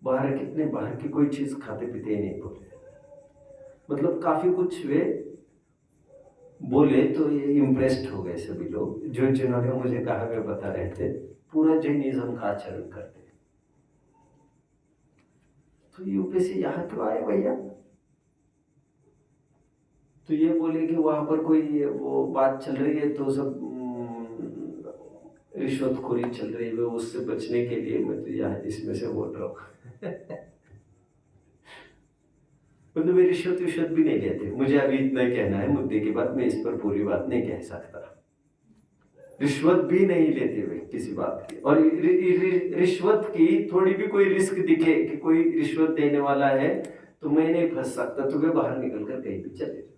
बाहर की कोई चीज खाते पीते ही नहीं, बोले मतलब काफी कुछ वे बोले। तो ये इम्प्रेस्ड हो गए सभी लोग, जिन्होंने मुझे कहा, वे बता रहे थे पूरा जैनिज्म का आचरण करते। तो यूपी से यहाँ क्यों आए भैया? तो ये बोले कि वहां पर कोई वो बात चल रही है, तो सब रिश्वतखोरी चल रही है, उससे बचने के लिए मैं तो यहाँ इसमें से बोल रहा हूँ। मतलब वे रिश्वत भी नहीं लेते। मुझे अभी इतना ही कहना है मुद्दे के बाद, मैं इस पर पूरी बात नहीं कह सकता। रिश्वत भी नहीं लेते वे किसी बात की, और रिश्वत की थोड़ी भी कोई रिस्क दिखे कि कोई रिश्वत देने वाला है तो मैं नहीं फंस सकता, तो वे बाहर निकल कर कहीं भी चले जाते।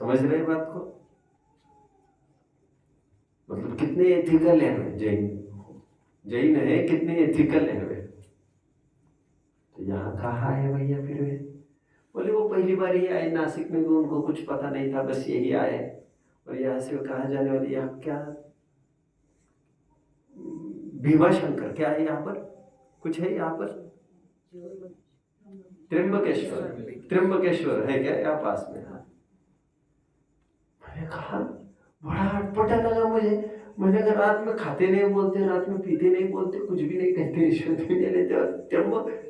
समझ रहे बात को? मतलब कितने एथिकल है वे जैन है, कितने एथिकल है वे। तो यहाँ कहा है भैया फिर वे बोले वो पहली बार ही आए नासिक में, भी उनको कुछ पता नहीं था, बस यही आए। और यहाँ से कहा जाने वाली, यहाँ क्या भीमा शंकर क्या है यहाँ पर, कुछ है यहाँ पर? त्र्यंबकेश्वर है क्या यहाँ पास में? मैंने कहा बड़ा अटपटा लगा मुझे। मैंने कहा रात में खाते नहीं बोलते, रात में पीते नहीं बोलते, कुछ भी नहीं कहते, रिश्वत भी नहीं लेते, और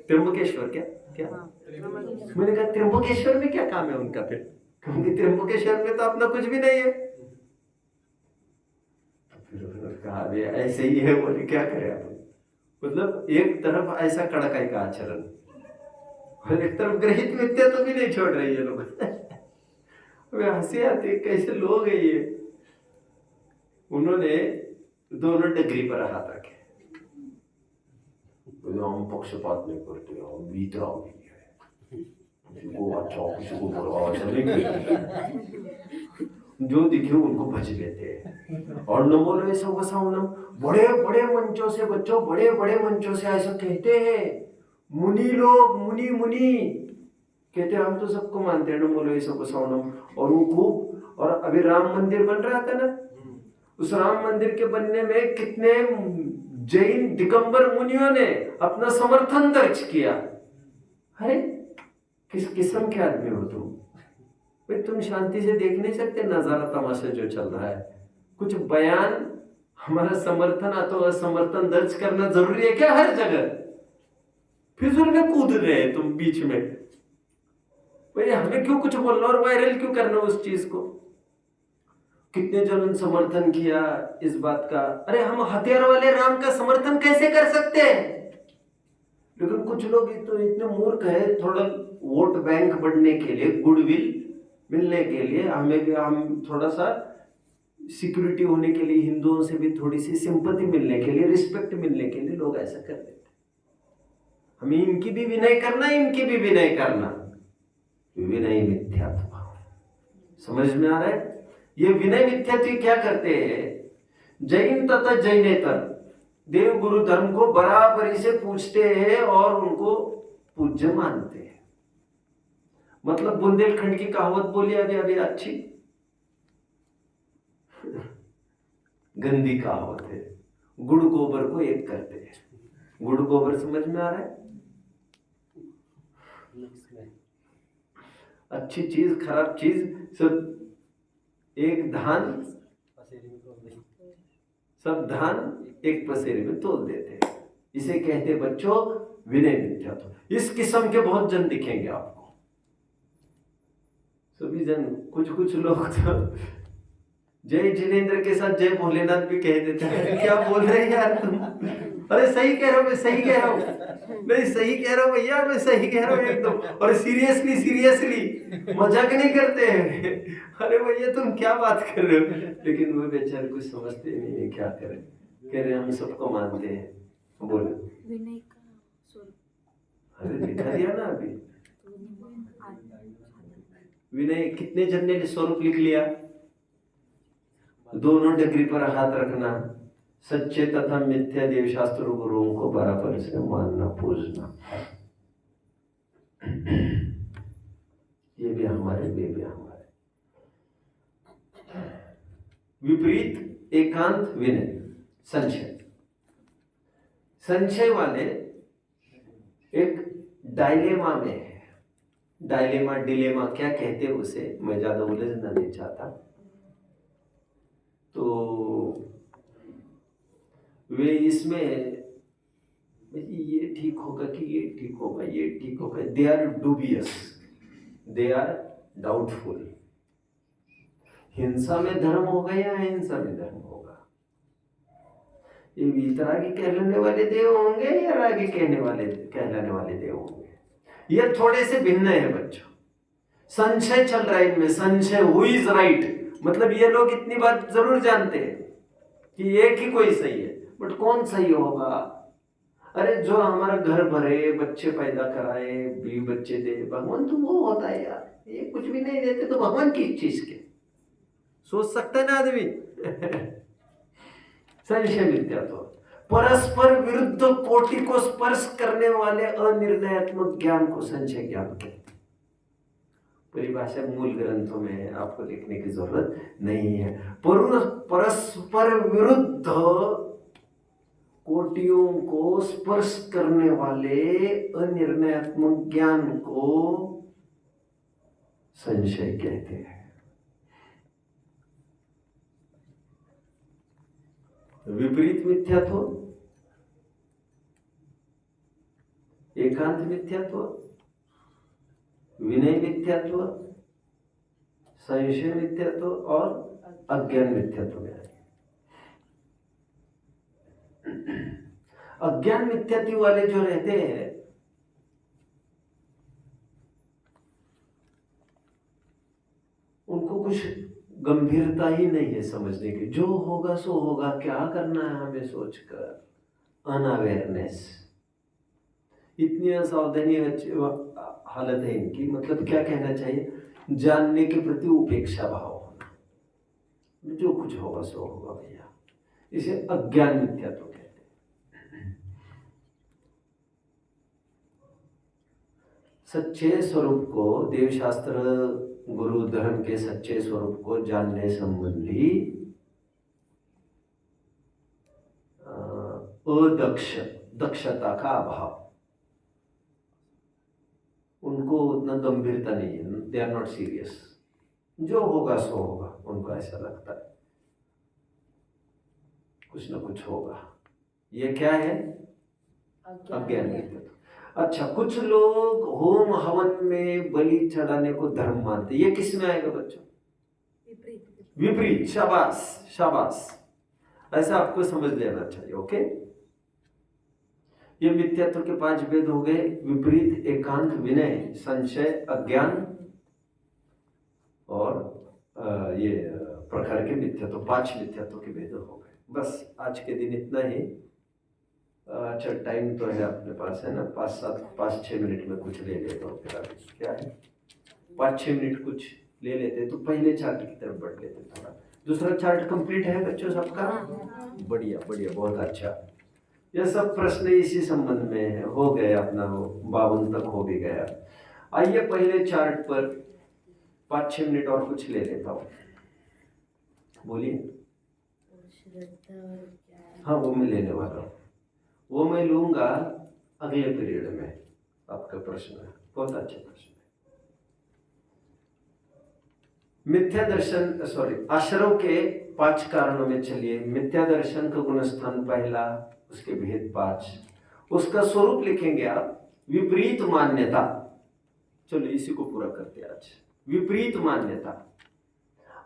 त्र्यंबकेश्वर क्या क्या मैंने कहा त्र्यंबकेश्वर में क्या काम है उनका फिर, क्योंकि त्र्यंबकेश्वर में तो अपना कुछ भी नहीं है। तो फिर उन्होंने कहा अभी ऐसे ही है, बोले क्या करें आप। मतलब एक तरफ ऐसा कड़काई का आचरण और एक तरफ ग्रहित मिथ्या तो भी नहीं छोड़ रही है लोग। वे हंसी आती है, कैसे लोग है ये। उन्होंने दोनों डिग्री पर हाथ रखे, हम पक्षपात नहीं करते, हम वितराग नहीं है, किसी को अच्छा किसी को बुरा ऐसा नहीं करते, जो दिखे उनको भज लेते हैं। और नमो लोहे सवसावनम, बड़े बड़े मंचों से बच्चों, बड़े बड़े मंचों से ऐसा कहते हैं मुनि लोग, मुनि मुनि कहते हम तो सबको मानते हैं नमो लोहे सवसावनम। और वो खूब, और अभी राम मंदिर बन रहा था ना, उस राम मंदिर के बनने में कितने जैन दिगंबर मुनियों ने अपना समर्थन दर्ज किया। अरे किस किस्म के आदमी हो तुम भाई, तुम शांति से देख नहीं सकते नजारा तमाशा जो चल रहा है। कुछ बयान, हमारा समर्थन अथवा असमर्थन दर्ज करना जरूरी है क्या हर जगह? फिजूल में कूद रहे हैं तुम बीच में भाई, हमें क्यों कुछ बोलना और वायरल क्यों करना उस चीज को। कितने जनों ने समर्थन किया इस बात का। अरे हम हथियार वाले राम का समर्थन कैसे कर सकते हैं? लेकिन कुछ लोग तो इतने मूर्ख है, थोड़ा वोट बैंक बढ़ने के लिए, गुडविल मिलने के लिए, हमें भी हम थोड़ा सा सिक्योरिटी होने के लिए, हिंदुओं से भी थोड़ी सी सिंपैथी मिलने के लिए, रिस्पेक्ट मिलने के लिए लोग ऐसा कर देते। हमें इनकी भी विनय करना, इनकी भी विनय करना, विनय मिथ्यात्व। समझ में आ रहा है? ये विनय मिथ्यात्व क्या करते हैं? जैन तथा जैनेतर देव गुरु धर्म को बराबरी से पूछते हैं और उनको पूज्य मानते हैं। मतलब बुंदेलखंड की कहावत बोली अभी अभी, अच्छी गंदी कहावत है, गुड़ गोबर को एक करते हैं। गुड़ गोबर समझ में आ रहा है? अच्छी चीज खराब चीज सब एक धान, सब धान एक पसेरे में तोल देते हैं। इसे कहते बच्चों विनय मिथ्यात्व। इस किस्म के बहुत जन दिखेंगे आपको, सभी जन। कुछ कुछ लोग तो जय जिनेंद्र के साथ जय भोलेनाथ भी कह देते हैं। क्या बोल रहे हैं यार तुम? अरे सही कह रहा हूं, मैं सही कह रहा हूं, नहीं सही कह रहा हूं भैया, मैं सही कह रहा हूं एकदम। और सीरियसली सीरियसली मजाक नहीं करते हैं। अरे भैया तुम क्या बात कर रहे हो? लेकिन वो बेचारे कुछ समझते नहीं है, क्या करें। कह रहे हम सबको मानते हैं। बोलो विनय का स्वरूप। अरे दिखा दिया ना अभी। विनय कितने जन ने स्वरूप लिख लिया? दोनों डिग्री पर हाथ रखना, सच्चे तथा मिथ्या देव शास्त्र गुरुओं को बराबर से मानना, पूजना। ये भी हमारे, वे भी हमारे। विपरीत एकांत विनय संशय। संशय वाले एक डायलेमा में है। डायलेमा, डिलेमा क्या कहते हैं उसे, मैं ज्यादा उलझना नहीं चाहता। तो वे इसमें ये ठीक होगा कि ये ठीक होगा, ये ठीक होगा। They are dubious, they are doubtful. हिंसा में धर्म होगा या अहिंसा में धर्म होगा? ये वीतरागी कहलाने वाले देव होंगे या रागी कहलाने वाले देव होंगे? ये थोड़े से भिन्न है बच्चों। संशय चल रहा है इनमें, संशय, हु इज राइट। मतलब ये लोग इतनी बात जरूर जानते हैं कि एक ही कोई सही है, बट कौन सही होगा? अरे जो हमारा घर भरे, बच्चे पैदा कराए, बीवी बच्चे दे, भगवान तो वो होता है यार। ये कुछ भी नहीं देते तो भगवान किस चीज के? सोच सकता है ना आदमी। संशय मिथ्यात्व, परस्पर विरुद्ध कोटि को स्पर्श करने वाले अनिर्णयात्मक ज्ञान को संशय ज्ञान कहते हैं। परिभाषा मूल ग्रंथों में आपको लिखने की जरूरत नहीं है। परस्पर विरुद्ध कोटियों को स्पर्श करने वाले अनिर्णयात्मक ज्ञान को संशय कहते हैं। विपरीत मिथ्यात्व, एकांत मिथ्यात्व, विनय मिथ्यात्व, संशय मिथ्यात्व और अज्ञान मिथ्यात्व में है। अज्ञान मिथ्यात्व वाले जो रहते हैं उनको कुछ गंभीरता ही नहीं है समझने की, जो होगा सो होगा, क्या करना है हमें सोचकर। अनअवेयरनेस, इतनी असावधानी हालत है इनकी, मतलब क्या कहना चाहिए, जानने के प्रति उपेक्षा भाव होना, जो कुछ होगा सो होगा भैया, इसे अज्ञान मिथ्यात्व कहते हैं। सच्चे स्वरूप को, देवशास्त्र गुरु धर्म के सच्चे स्वरूप को जानने संबंधी दक्षता का अभाव, उनको उतना गंभीरता नहीं है, दे आर नॉट सीरियस, जो होगा सो होगा, उनको ऐसा लगता है कुछ ना कुछ होगा। ये क्या है? अज्ञान मिथ्यात्व। अच्छा, कुछ लोग होम हवन में बलि चढ़ाने को धर्म मानते, ये किस में आएगा बच्चों? विपरीत। शाबाश शाबाश, ऐसा आपको समझ लेना चाहिए। ओके, ये मिथ्यात्व के 5 भेद हो गए, विपरीत, एकांत, विनय, संशय, अज्ञान और ये प्रकार के मिथ्यात्व, 5 मिथ्यात्व के भेद हो गए। बस आज के दिन इतना ही। अच्छा, टाइम तो है अपने पास, है ना, 5-6 मिनट में कुछ ले लेता हूँ। फिर अभी क्या है, 5-6 मिनट कुछ ले लेते तो पहले चार्ट की तरफ बढ़ लेते थोड़ा। दूसरा चार्ट कंप्लीट है बच्चों सबका? बढ़िया बढ़िया, बहुत अच्छा। यह सब प्रश्न इसी संबंध में है, हो गया अपना, 52 तक हो भी गया। आइए पहले चार्ट पर 5-6 मिनट और कुछ ले लेता हूँ। बोलिए। हाँ, वो मैं लेने वाला हूँ, वो मैं लूंगा अगले पीरियड में। आपका प्रश्न है, बहुत अच्छा प्रश्न है। मिथ्या दर्शन, सॉरी, आश्रव के 5 कारणों में चलिए। मिथ्या दर्शन का गुणस्थान पहला, उसके भेद 5, उसका स्वरूप लिखेंगे आप विपरीत मान्यता। चलो इसी को पूरा करते हैं आज। विपरीत मान्यता,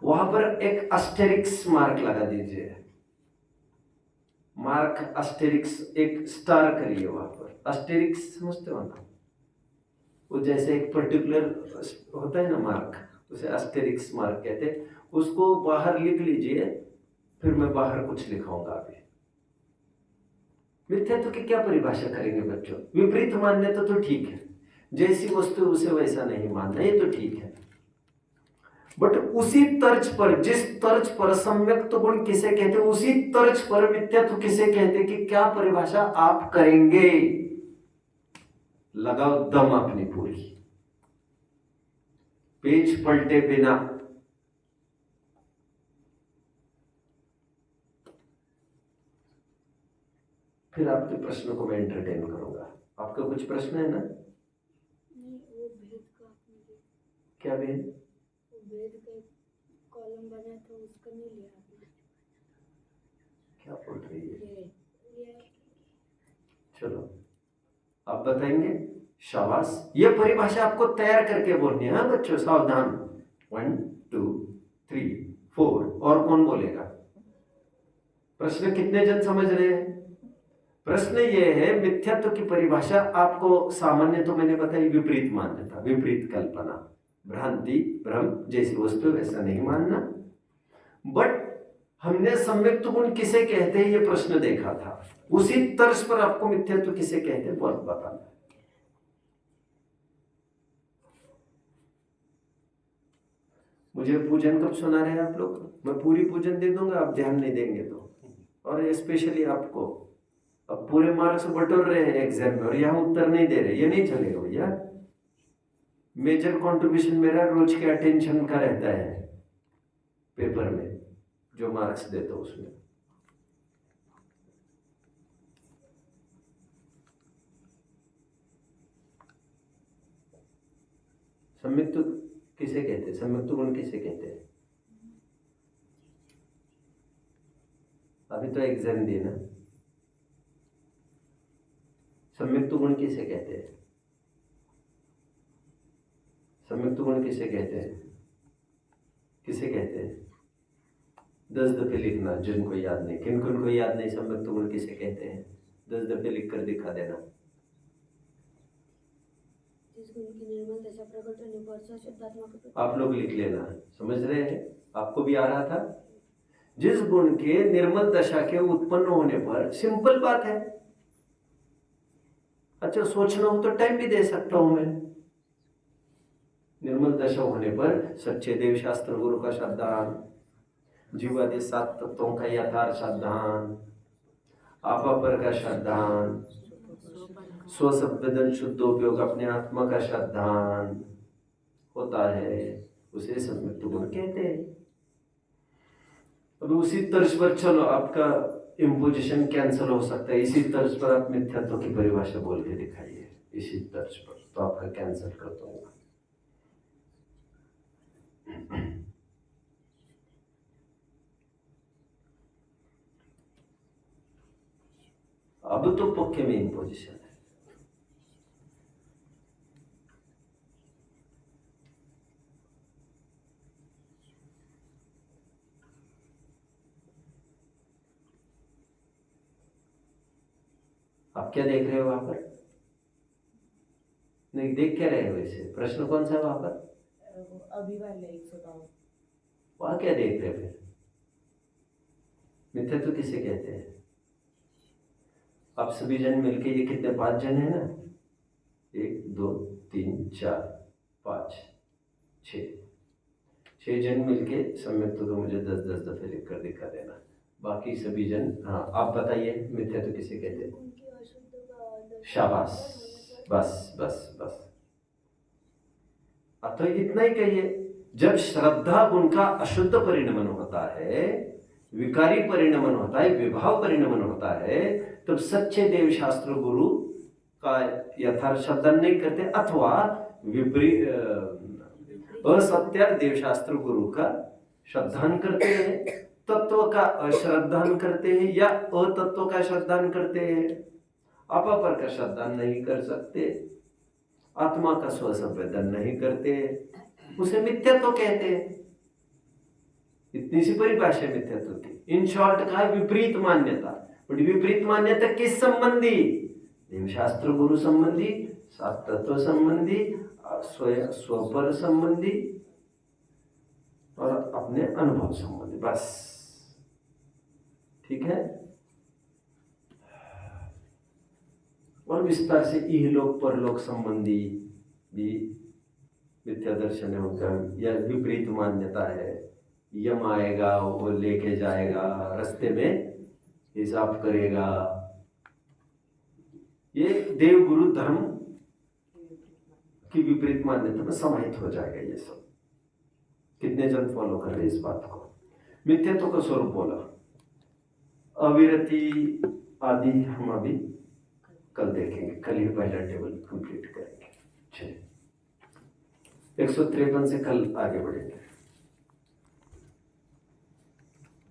वहां पर एक एस्टेरिक्स मार्क लगा दीजिए, मार्क एस्टेरिक्स, एक स्टार करिए वहां पर। एस्टेरिक्स समझते हो ना, वो जैसे एक पर्टिकुलर होता है ना मार्क, उसे एस्टेरिक्स मार्क कहते हैं। उसको बाहर लिख लीजिए, फिर मैं बाहर कुछ लिखाऊंगा अभी। मिथ्यात्व की क्या परिभाषा करेंगे बच्चों? विपरीत मान्यता तो ठीक है, जैसी वस्तु उसे वैसा नहीं मानना, ये तो ठीक है। बट उसी तर्ज पर, जिस तर्ज पर सम्यक तो गुण किसे कहते, उसी तर्ज पर मिथ्यात्व किसे कहते, कि क्या परिभाषा आप करेंगे? लगाओ दम अपनी पूरी, पेज पलटे बिना। फिर आपके प्रश्नों को मैं एंटरटेन करूंगा। आपका कुछ प्रश्न है ना? नहीं, वो भेद का आपने क्या भेद? वो भेद का कॉलम बना था, उसका नहीं लिया आपने। क्या बोल रही है? ये चलो आप बताएंगे। शाबाश, ये परिभाषा आपको तैयार करके बोलनी है। हाँ बच्चों, सावधान। 1 2 3 4, और कौन बोलेगा? प्रश्न कितने जन समझ रहे हैं? प्रश्न ये है, मिथ्यात्व की परिभाषा आपको सामान्य तो मैंने बताई, विपरीत मान्यता, विपरीत कल्पना, भ्रांति, भ्रम, जैसी वस्तु वैसा नहीं मानना। बट हमने सम्यक गुण किसे कहते हैं ये प्रश्न देखा था, उसी तर्ज पर आपको मिथ्यात्व किसे कहते हैं बहुत बताना। मुझे पूजन कब सुना रहे आप लोग? मैं पूरी पूजन दे दूंगा, आप ध्यान नहीं देंगे तो। और स्पेशली आपको अब पूरे मार्क्स बटोर रहे हैं एग्जाम में और यहाँ उत्तर नहीं दे रहे, ये नहीं चलेगा भैया। मेजर कंट्रीब्यूशन मेरा रोज के अटेंशन का रहता है पेपर में, जो मार्क्स देता हूं उसमें। सम्यक्त किसे कहते हैं? सम्यक्त गुण किसे कहते हैं? अभी तो एग्जाम देना। संयुक्त गुण किसे कहते हैं? संयुक्त गुण किसे कहते हैं? किसे कहते हैं? 10 दफे लिखना, जिनको याद नहीं, किन किन को याद नहीं संयुक्त गुण किसे कहते हैं? 10 दफे लिख कर दिखा देना। जिस गुण की निर्मल दशा प्रकट होने पर शुद्धात्मा आप लोग लिख लेना, समझ रहे हैं? आपको भी आ रहा था। जिस गुण के निर्मल दशा के उत्पन्न होने पर, सिंपल बात है। अच्छा, सोचना हो तो टाइम भी दे सकता हूं मैं। निर्मल दशा होने पर सच्चे देव शास्त्र गुरु का श्रद्धान, जीवादि 7 तत्वों का यथार्थ श्रद्धान, आपापर का श्रद्धान, स्वसंवेदन शुद्धोपयोग अपने आत्मा का श्रद्धान होता है, उसे संयुक्त गुण कहते हैं। अब उसी तर्ज पर चलो, आपका इम्पोजिशन कैंसिल हो सकता है। इसी तर्ज पर आप मिथ्यात्व की परिभाषा बोल के दिखाइए, इसी तर्ज पर, तो आपका कैंसिल कर दूंगा। अब तो पक्के में इम्पोजिशन है। आप क्या देख रहे हो वहां पर? नहीं, देख क्या रहे हो? वैसे प्रश्न कौन सा है वहां पर? अभी वाले 152। वहां क्या देख रहे हो फिर? मिथ्यात्व किसे कहते हैं? आप सभी जन मिलके, ये कितने? 5 जन है ना? 1 2 3 4 5 6 जन मिलके संयुक्त तो मुझे 10 दफे लिख कर दिखा देना। बाकी सभी जन, हाँ आप बताइए मिथ्यात्व किसे कहते हैं? शाबाश, बस बस बस। अब तो इतना ही कहिए, जब श्रद्धा गुण का अशुद्ध परिणमन होता है, विकारी परिणमन होता है, विभाव परिणमन होता है, तब सच्चे देव शास्त्र गुरु का यथार्थ श्रद्धान नहीं करते, अथवा विपरीत असत्य देवशास्त्र गुरु का श्रद्धान करते हैं, तत्व का अश्रद्धान करते हैं, या अतत्व का श्रद्धान करते हैं, अपापर का श्रद्धान नहीं कर सकते, आत्मा का स्वसंवेदन नहीं करते, उसे मिथ्यात्व कहते हैं। इतनी सी परिभाषा है मिथ्यात्व की। इन शॉर्ट का है विपरीत मान्यता। और विपरीत मान्यता किस संबंधी? देवशास्त्र गुरु संबंधी, 7 तत्व संबंधी, स्वपर संबंधी और अपने अनुभव संबंधी, बस। ठीक है। और विस्तार से इहलोक परलोक संबंधी भी मिथ्या दर्शन होगा, या विपरीत मान्यता है। यम आएगा, वो लेके जाएगा, रास्ते में हिसाब करेगा। ये देव गुरु धर्म की विपरीत मान्यता में समाहित हो जाएगा ये सब। कितने जन फॉलो कर रहे हैं इस बात को? मिथ्यात्व का स्वरूप बोला, अविरति आदि हम अभी कल देखेंगे। कल ही पहला टेबल कंप्लीट करेंगे। चलिए 153 से कल आगे बढ़ेंगे।